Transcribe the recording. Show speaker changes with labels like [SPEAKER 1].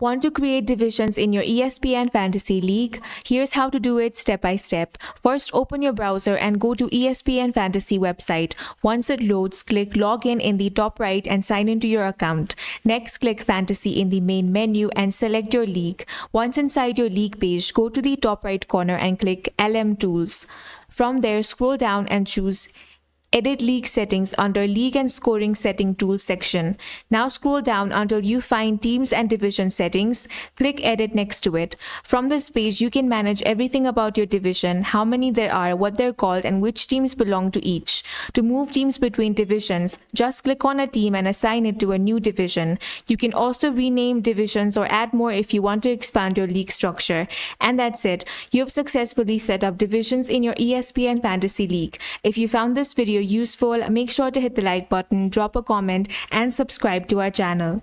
[SPEAKER 1] Want to create divisions in your ESPN Fantasy League? Here's how to do it step by step. First, open your browser and go to ESPN Fantasy website. Once it loads, click Login in the top right and sign into your account. Next, click Fantasy in the main menu and select your league. Once inside your league page, go to the top right corner and click LM Tools. From there, scroll down and choose Edit League Settings under League and Scoring Setting Tools section. Now scroll down until you find Teams and Division Settings. Click Edit next to it. From this page, you can manage everything about your division, how many there are, what they're called, and which teams belong to each. To move teams between divisions, just click on a team and assign it to a new division. You can also rename divisions or add more if you want to expand your league structure. And that's it. You've successfully set up divisions in your ESPN Fantasy League. If you found this video useful, make sure to hit the like button, drop a comment, and subscribe to our channel.